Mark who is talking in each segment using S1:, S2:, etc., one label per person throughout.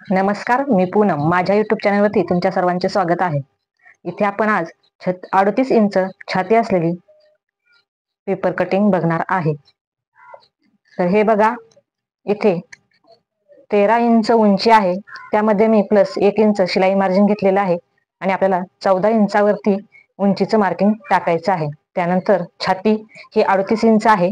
S1: नमस्कार, मी पूनम. माझ्या युट्यूब चॅनलवरती तुमच्या सर्वांचे स्वागत आहे. इथे आपण आज 38 इंच छाती असलेली पेपर कटिंग बघणार आहे. तर हे बघा, इथे 13 इंच उंची आहे, त्यामध्ये मी प्लस 1 इंच शिलाई मार्जिन घेतलेलं आहे आणि आपल्याला 14 इंचावरती उंचीचं मार्किंग टाकायचं आहे. त्यानंतर छाती ही 38 इंच आहे.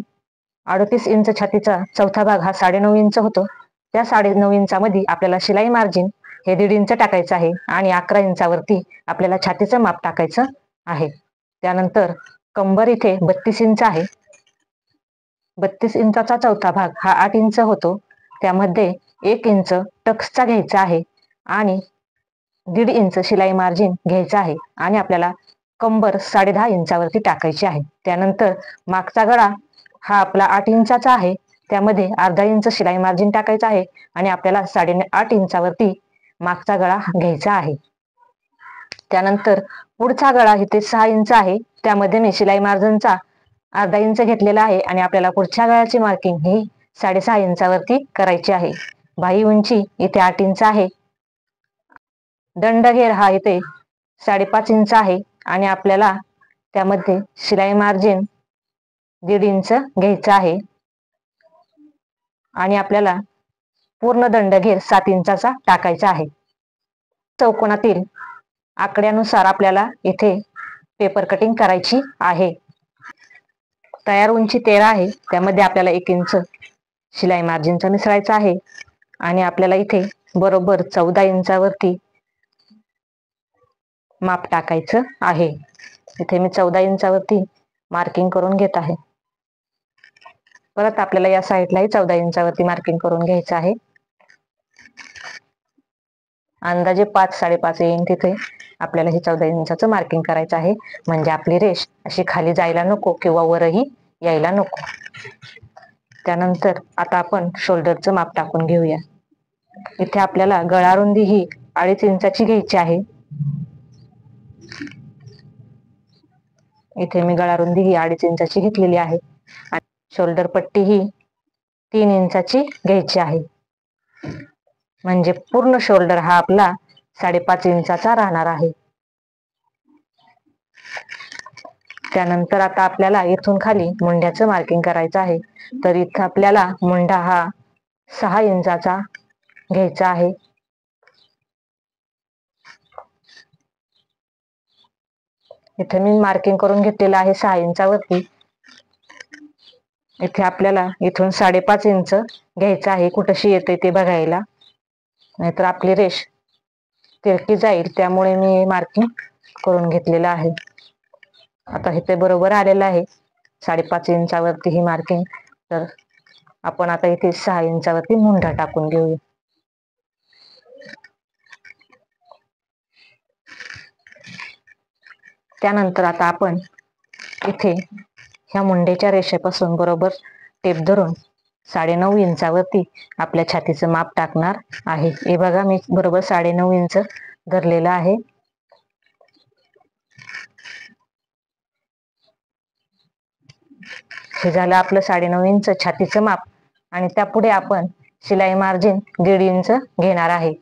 S1: 38 इंच छातीचा चौथा भाग हा 9.5 इंच होतो. त्या 9.5 इंचामध्ये आपल्याला शिलाई मार्जिन हे 1.5 इंच टाकायचं आहे आणि 11 इंचावरती आपल्याला छातीचं माप टाकायचं आहे. त्यानंतर कंबर इथे 32 इंच आहे. 32 इंचाचा चौथा भाग हा 8 इंच होतो. त्यामध्ये 1 इंच टक्सचा घ्यायचा आहे आणि 1.5 इंच शिलाई मार्जिन घ्यायचं आहे आणि आपल्याला कंबर 10.5 इंचावरती टाकायची आहे. त्यानंतर मागचा गळा हा आपला 8 इंचाचा आहे. त्यामध्ये अर्धा इंच शिलाई मार्जिन टाकायचं आहे आणि आपल्याला 8.5 इंचावरती मागचा गळा घ्यायचा आहे. त्यानंतर पुढचा गळा इथे 6 इंच आहे. त्यामध्ये मी शिलाई मार्जिनचा अर्धा इंच घेतलेला आहे आणि आपल्याला पुढच्या गळ्याची मार्किंग ही 6.5 इंचावरती करायची आहे. बाही उंची इथे 8 इंच आहे. दंडघेर हा इथे 5.5 इंच आहे आणि आपल्याला त्यामध्ये शिलाई मार्जिन 1.5 इंच घ्यायचं आहे आणि आपल्याला पूर्ण दंडघेर 7 इंचाचा टाकायचा आहे. चौकोनातील आकड्यानुसार आपल्याला इथे पेपर कटिंग करायची आहे. तयार उंची 13 आहे, त्यामध्ये आपल्याला 1 इंच शिलाई मार्जिनचा मिसळायचा आहे आणि आपल्याला इथे बरोबर 14 इंचावरती माप टाकायचं आहे. इथे मी 14 इंचावरती मार्किंग करून घेत आहे. परत आपल्याला या साईडलाही 14 इंचावरती मार्किंग करून घ्यायचं आहे. अंदाजे 5-5.5 येईन तिथे आपल्याला हे 14 इंचाचं मार्किंग करायचं आहे, म्हणजे आपली रेष अशी खाली जायला नको किंवा वरही यायला नको. त्यानंतर आता आपण शोल्डरचं माप टाकून घेऊया. इथे आपल्याला गळा रुंदी ही 2.5 इंचाची घ्यायची आहे. इथे मी गळा रुंदी ही 2.5 इंचाची घेतलेली आहे आणि शोल्डर पट्टी ही 3 इंचाची घ्यायची आहे, म्हणजे पूर्ण शोल्डर हा आपला 5.5 इंचाचा राहणार आहे. त्यानंतर आता आपल्याला इथून खाली मुंड्याचं मार्किंग करायचं आहे. तर इथं आपल्याला मुंडा हा 6 इंचाचा घ्यायचा आहे. इथे मी मार्किंग करून घेतलेलं आहे 6 इंचावरती. इथे आपल्याला इथून 5.5 इंच घ्यायचं आहे, कुठशी येते ते बघायला, नाहीतर आपली रेष तिरकी जाईल. त्यामुळे मी मार्किंग करून घेतलेलं आहे. आता इथे बरोबर आलेलं आहे 5.5 इंचावरती ही मार्किंग. तर आपण आता इथे 6 इंचावरती मुंडा टाकून घेऊया. त्यानंतर आता आपण इथे ह्या मुंड्याच्या रेषेपासून बरोबर टेप धरून 9.5 इंचावरती आपल्या छातीचं माप टाकणार आहे. हे बघा, मी बरोबर 9.5 इंच धरलेलं आहे. हे झालं आपलं 9.5 इंच छातीचं माप आणि त्यापुढे आपण शिलाई मार्जिन 1.5 इंच घेणार आहे.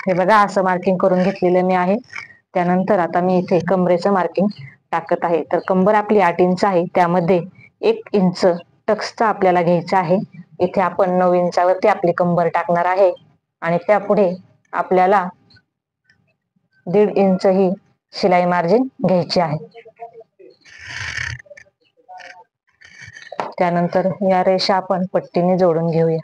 S1: हे बघा, असं मार्किंग करून घेतलेलं मी आहे. त्यानंतर आता मी इथे कमरेचं मार्किंग टाकत आहे. तर कंबर आपली 8 इंच आहे, त्यामध्ये 1 इंच टक्सचा आपल्याला घ्यायचा आहे. इथे आपण 9 इंचावरती आपली कंबर टाकणार आहे आणि त्यापुढे आपल्याला 1.5 इंच ही शिलाई मार्जिन घ्यायची आहे. त्यानंतर या रेषा आपण पट्टीने जोडून घेऊया.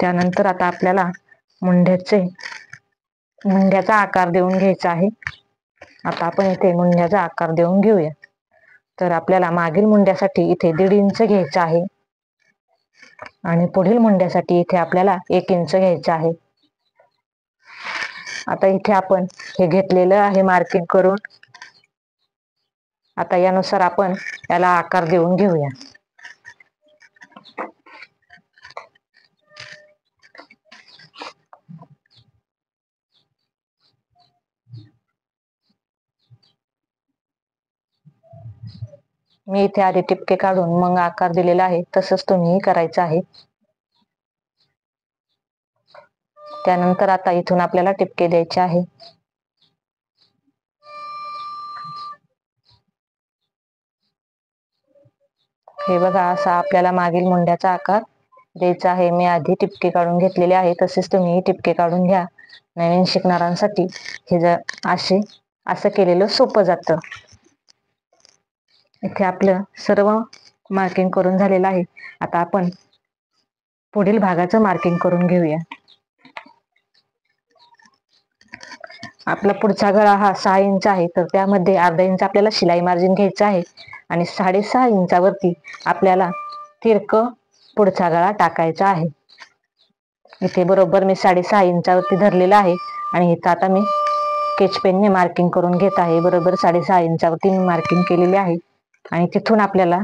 S1: त्यानंतर आता आपल्याला मुंड्याचा आकार देऊन घ्यायचा आहे. आता आपण इथे मुंड्याचा आकार देऊन घेऊया. तर आपल्याला मागील मुंड्यासाठी इथे 1.5 इंच घ्यायचा आहे आणि पुढील मुंड्यासाठी इथे आपल्याला 1 इंच घ्यायचं आहे. आता इथे आपण हे घेतलेलं आहे मार्किंग करून. आता यानुसार आपण याला आकार देऊन घेऊया. मी इथे आधी टिपके काढून मग आकार दिलेला आहे, तसंच तुम्ही करायचं आहे. त्यानंतर आता इथून आपल्याला टिपके द्यायचे आहे. हे बघा, असा आपल्याला मागील मुंड्याचा आकार द्यायचा आहे. मी आधी टिपके काढून घेतलेले आहे, तसेच तुम्ही टिपके काढून घ्या. नवीन शिकणाऱ्यांसाठी हे जर असं केलेलं सोपं जातं. इथे आपलं सर्व मार्किंग करून झालेलं आहे. आता आपण पुढील भागाचं मार्किंग करून घेऊया. आपला पुढचा गळा हा 6 इंच आहे, तर त्यामध्ये अर्धा इंच आपल्याला शिलाई मार्जिन घ्यायचं आहे आणि 6.5 इंचावरती आपल्याला तिरकं पुढचा गळा टाकायचा आहे. इथे बरोबर मी 6.5 इंचावरती धरलेला आहे आणि इथं आता मी स्केच पेनने मार्किंग करून घेत आहे. बरोबर 6.5 इंचावरती मी मार्किंग केलेली आहे आणि तिथून आपल्याला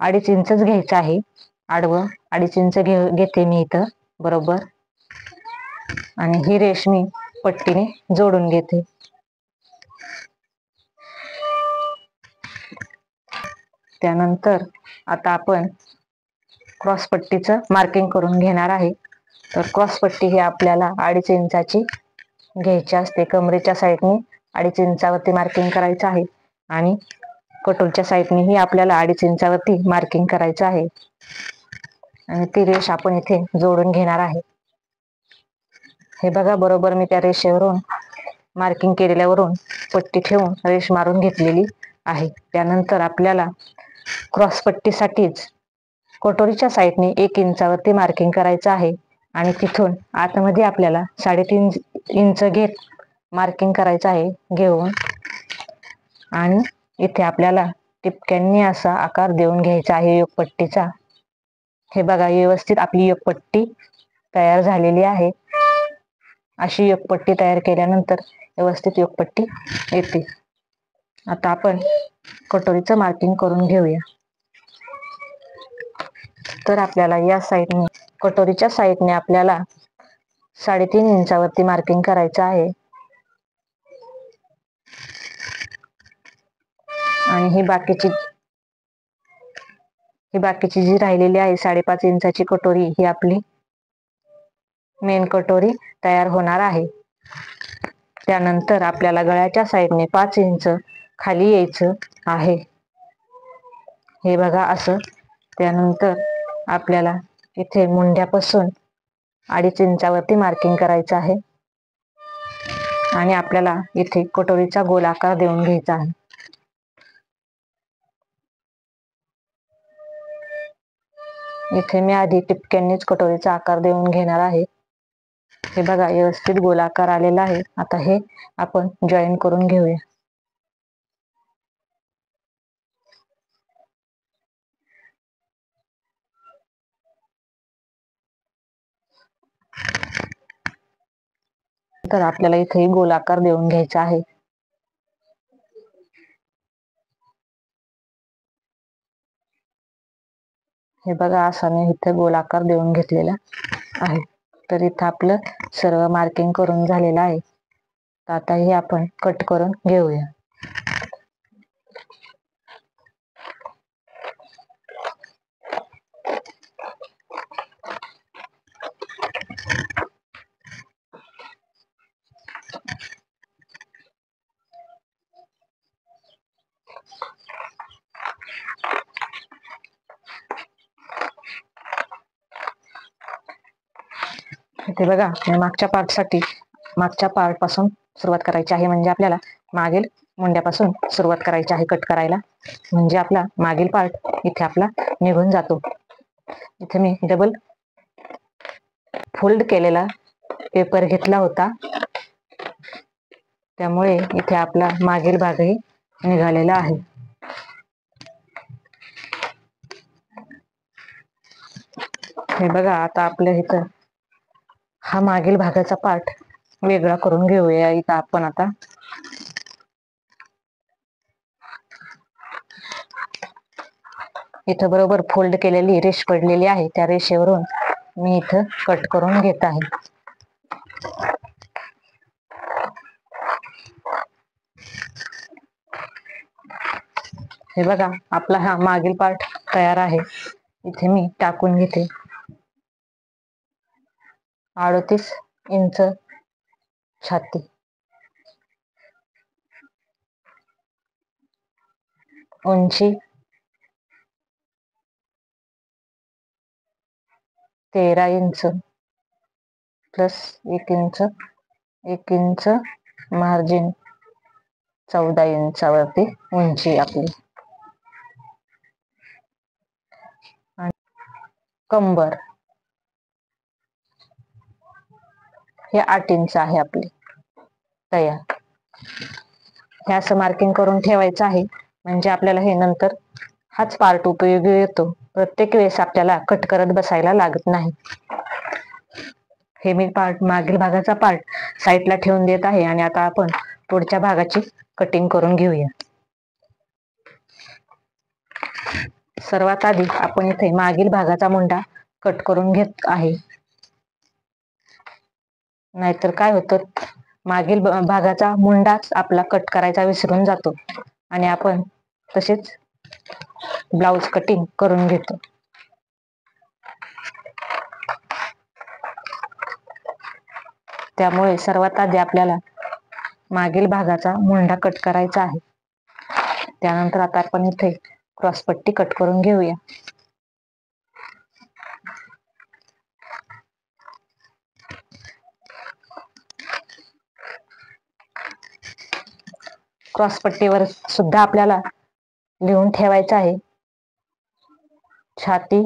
S1: 2.5 इंचच घ्यायचं आहे. आडवं 2.5 इंच घेते मी इथं बरोबर, आणि ही रेष मी पट्टीने जोडून घेते. त्यानंतर आता आपण क्रॉस पट्टीचं मार्किंग करून घेणार आहे. तर क्रॉस पट्टी ही आपल्याला 2.5 इंचाची घ्यायची असते. कमरेच्या साईडने 2.5 इंचावरती मार्किंग करायचं आहे आणि कटोलच्या साईडनेही आपल्याला 2.5 इंचावरती मार्किंग करायचं आहे आणि ती रेष आपण इथे जोडून घेणार आहे. हे बघा, बरोबर मी त्या रेषेवरून मार्किंग केलेल्यावरून पट्टी ठेवून रेष मारून घेतलेली आहे. त्यानंतर आपल्याला क्रॉस पट्टीसाठीच कटोरीच्या साईडने 1 इंचावरती मार्किंग करायचं आहे आणि तिथून आतमध्ये आपल्याला 3.5 इंच घेत मार्किंग करायचं आहे घेऊन, आणि इथे आपल्याला टिपक्यांनी असा आकार देऊन घ्यायचा आहे योगपट्टीचा. हे बघा, व्यवस्थित आपली योगपट्टी तयार झालेली आहे. अशी योगपट्टी तयार केल्यानंतर व्यवस्थित योगपट्टी येते. आता आपण कटोरीचं मार्किंग करून घेऊया. तर आपल्याला या साईडने कटोरीच्या साईडने आपल्याला 3.5 इंचावरती मार्किंग करायचं आहे आणि ही बाकीची जी राहिलेली आहे 5.5 इंचाची कटोरी, ही आपली मेन कटोरी तयार होणार आहे. त्यानंतर आपल्याला गळ्याच्या साईडने 5 इंच खाली यायचं आहे. हे बघा असं. त्यानंतर आपल्याला इथे मुंड्यापासून 2.5 इंचावरती मार्किंग करायचं आहे आणि आपल्याला इथे कटोरीचा गोल आकार देऊन घ्यायचा आहे. इथे मी आधी टिपक्यांनीच कटोरीचा आकार देऊन घेणार आहे. हे बघा, व्यवस्थित गोलाकार आलेला आहे. आता हे आपण जॉईन करून घेऊया. तर आपल्याला इथे गोलाकार देऊन घ्यायचा आहे. हे बघा, असा मी इथे गोलाकार देऊन घेतलेला आहे. तर इथं आपलं सर्व मार्किंग करून झालेलं आहे. तर आता हे आपण कट करून घेऊया. इथे बघा, मागच्या पार्ट पासून सुरुवात करायची आहे. म्हणजे आपल्याला मागील मुंड्यापासून सुरुवात करायची आहे कट करायला. म्हणजे आपला मागील पार्ट इथे आपला निघून जातो. इथे मी डबल फोल्ड केलेला पेपर घेतला होता, त्यामुळे इथे आपला मागील भागही निघालेला आहे. हे बघा, आता आपल्या इथं हा मागील भागाचा पार्ट वेगळा करून घेऊया. इथं आपण आता इथं बरोबर फोल्ड केलेली रेष पडलेली आहे, त्या रेषेवरून मी इथं कट करून घेत आहे. हे बघा, आपला हा मागील पार्ट तयार आहे. इथे मी टाकून घेते 38 इंच छाती, उंची 13 इंच प्लस 1 इंच मार्जिन, 14 इंचावरती उंची आपली. कंबर हे 8 इंच आहे आपली तयार. हे असं मार्किंग करून ठेवायचं आहे, म्हणजे आपल्याला हे नंतर हाच पार्ट उपयोगी येतो. प्रत्येक वेळेस आपल्याला कट करत बसायला लागत नाही. हे मी मागील भागाचा पार्ट साईडला ठेवून देत आहे आणि आता आपण पुढच्या भागाची कटिंग करून घेऊया. सर्वात आधी आपण इथे मागील भागाचा मुंडा कट करून घेत आहे. नाहीतर काय होतं, मागील भागाचा मुंडाच आपला कट करायचा विसरून जातो आणि आपण तसेच ब्लाउज कटिंग करून घेतो. त्यामुळे सर्वात आधी आपल्याला मागील भागाचा मुंडा कट करायचा आहे. त्यानंतर आता आपण इथे क्रॉसपट्टी कट करून घेऊया. क्रॉसपट्टीवर सुद्धा आपल्याला लिहून ठेवायचं आहे छाती,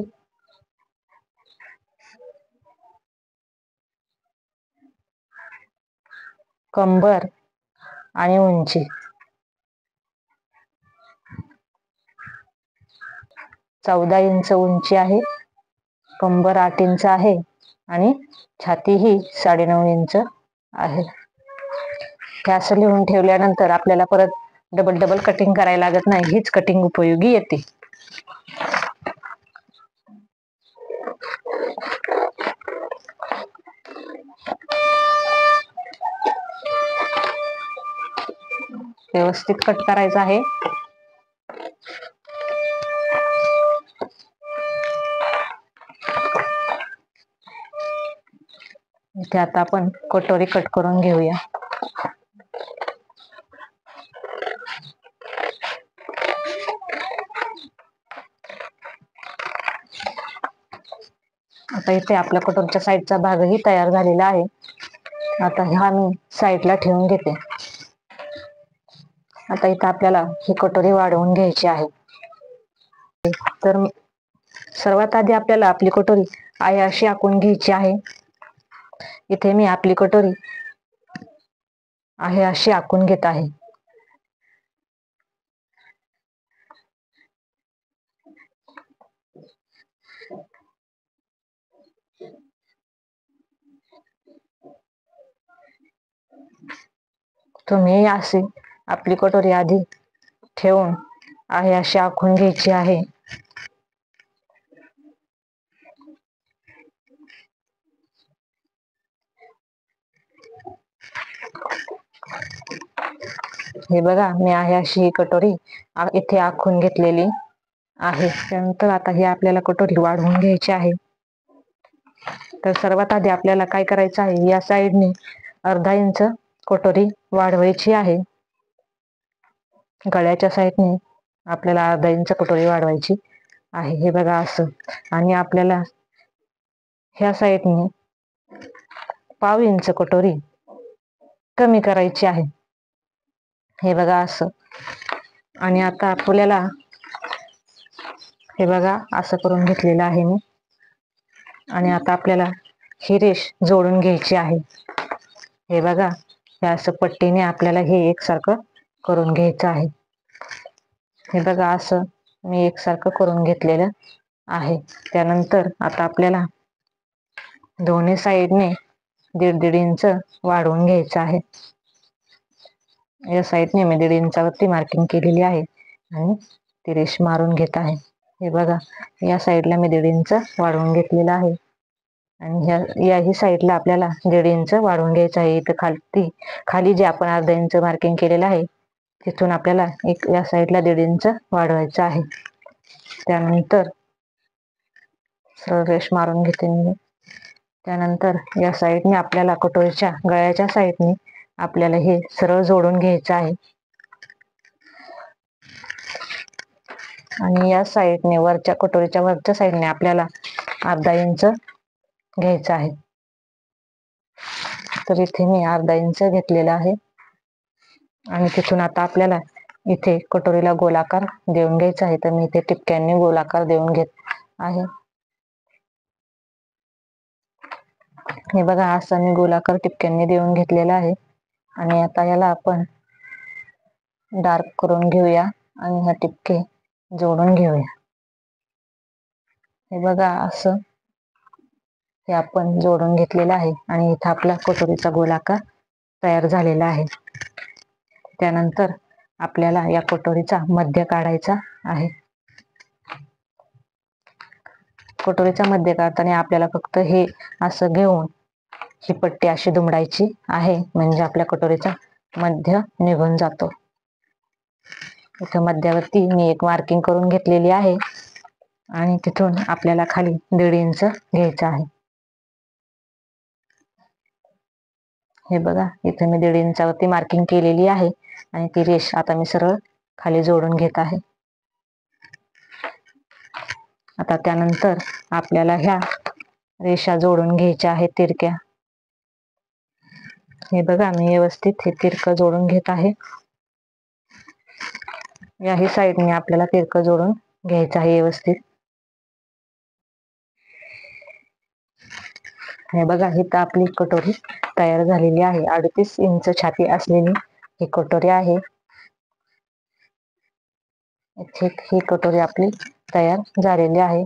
S1: कंबर आणि उंची. 14 इंच उंची आहे, कंबर 8 इंच आहे आणि छाती ही 9.5 इंच आहे. हे असं लिहून ठेवल्यानंतर आपल्याला परत डबल कटिंग करायला लागत नाही. हीच कटिंग उपयोगी येते. व्यवस्थित कट करायचं आहे. इथे आता आपण कटोरी कट करून घेऊया. आता इथे आपल्या कटोरीच्या साईडचा भागही तयार झालेला आहे. आता हा मी साईडला ठेवून घेते. आता इथं आपल्याला ही कटोरी वाढवून घ्यायची आहे. तर सर्वात आधी आपल्याला आपली कटोरी आहे अशी आखून घ्यायची आहे. इथे मी आपली कटोरी आहे अशी आखून घेत आहे. तुम्ही अशी आपली कटोरी आधी ठेवून आहे अशी आखून घ्यायची आहे. हे बघा, मी आहे अशी ही कटोरी इथे आखून घेतलेली आहे. त्यानंतर आता ही आपल्याला कटोरी वाढवून घ्यायची आहे. तर सर्वात आधी आपल्याला काय करायचं आहे, या साईडने अर्धा इंच कटोरी वाढवायची आहे. गळ्याच्या साईडने आपल्याला अर्धा इंच कटोरी वाढवायची आहे. हे बघा असं. आणि आपल्याला ह्या साईडने पाव इंच कटोरी कमी करायची आहे. हे बघा असं. आणि आता आपल्याला हे बघा असं करून घेतलेलं आहे मी. आणि आता आपल्याला ही रेष जोडून घ्यायची आहे. हे बघा, हे असं पट्टीने आपल्याला हे एकसारखं करून घ्यायचं आहे. हे बघा असं मी एकसारखं करून घेतलेलं आहे. त्यानंतर आता आपल्याला दोन्ही साईडने 1.5 इंच वाढवून घ्यायचं आहे. या साईडने मी 1.5 इंचावरती मार्किंग केलेली आहे आणि ती रेष मारून घेत आहे. हे बघा, या साईडला मी 1.5 इंच वाढवून घेतलेला आहे आणि याही साईडला आपल्याला 1.5 इंच वाढवून घ्यायचं आहे. इथं खाली जे आपण अर्धा इंच मार्किंग केलेलं आहे तिथून आपल्याला एक या साईडला 1.5 इंच वाढवायचं आहे. त्यानंतर सरळ रेष मारून घेते मी. त्यानंतर या साईडने आपल्याला कटोरीच्या गळ्याच्या साईडने आपल्याला हे सरळ जोडून घ्यायचं आहे. आणि या साईडने वरच्या कटोरीच्या वरच्या साईडने आपल्याला 1/2 इंच घ्यायचं आहे. तर इथे मी 1/2 इंच घेतलेला आहे. आणि तिथून आता आपल्याला इथे कटोरीला गोलाकार देऊन घ्यायचा आहे. तर मी इथे टिपक्यांनी गोलाकार देऊन घेत आहे. हे बघा, असं मी गोलाकार टिपक्यांनी देऊन घेतलेला आहे. आणि आता याला आपण डार्क करून घेऊया आणि हा टिपके जोडून घेऊया. हे बघा, असं हे आपण जोडून घेतलेलं आहे. आणि इथं आपला कटोरीचा गोलाकार तयार झालेला आहे. त्यानंतर आपल्याला या कटोरीचा मध्य काढायचा आहे. कटोरीचा मध्य काढताना आपल्याला फक्त हे असं घेऊन ही पट्टी अशी दुमडायची आहे, म्हणजे आपल्या कटोरीचा मध्य निघून जातो. इथं मध्यावरती मी एक मार्किंग करून घेतलेली आहे. आणि तिथून आपल्याला खाली 1.5 इंच घ्यायचं आहे. हे बघा, इथे मी 1.5 इंचावरती मार्किंग केलेली आहे. आणि ती रेष आता मी सरळ खाली जोडून घेत आहे. आता त्यानंतर आपल्याला ह्या रेषा जोडून घ्यायच्या आहेत तिरक्या. हे बघा, मी व्यवस्थित हे तिरकं जोडून घेत आहे. याही साईडने आपल्याला तिरकं जोडून घ्यायचं आहे व्यवस्थित. हे बघा, ही तर आपली कटोरी तयार झालेली आहे. 38 इंच छाती असलेली ही कटोरी आहे. ही कटोरी आपली तयार झालेली आहे.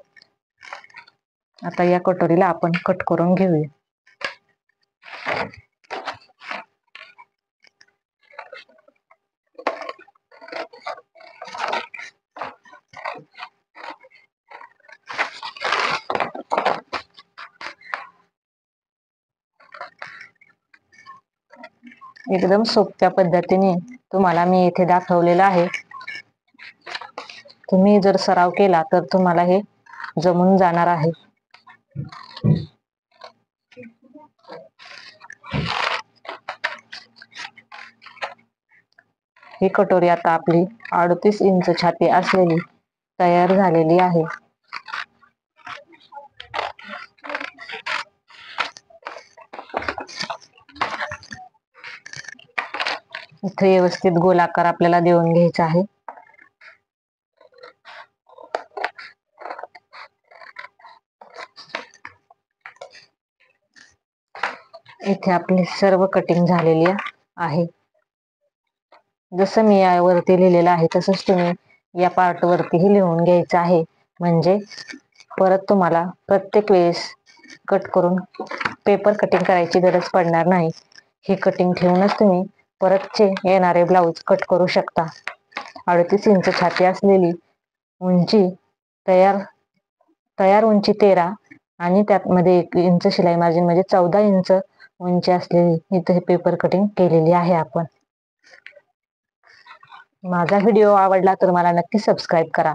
S1: आता या कटोरीला आपण कट करून घेऊया. एकदम सोप्या पद्धतीने तुम्हाला मी इथे दाखवलेलं आहे. तुम्ही जर सराव केला तर तुम्हाला हे जमून जाणार आहे. ही कटोरी आता आपली 38 इंच छाती असलेली तयार झालेली आहे. इथे व्यवस्थित गोलाकार आपल्याला देऊन घ्यायचा आहे. इथे आपली सर्व कटिंग झालेली आहे. जसं मी यावरती लिहिलेलं आहे तसंच तुम्ही या पार्ट वरतीही लिहून घ्यायचं आहे. म्हणजे परत तुम्हाला प्रत्येक वेळेस कट करून पेपर कटिंग करायची गरज पडणार नाही. ही कटिंग ठेवूनच तुम्ही परतचे येणारे ब्लाऊज कट करू शकता. 38 इंच छाती असलेली उंची तयार उंची 13 आणि त्यामध्ये 1 इंच शिलाई मार्जिन म्हणजे 14 इंच उंची असलेली इथे पेपर कटिंग केलेली आहे आपण. माझा व्हिडिओ आवडला तर मला नक्की सबस्क्राईब करा.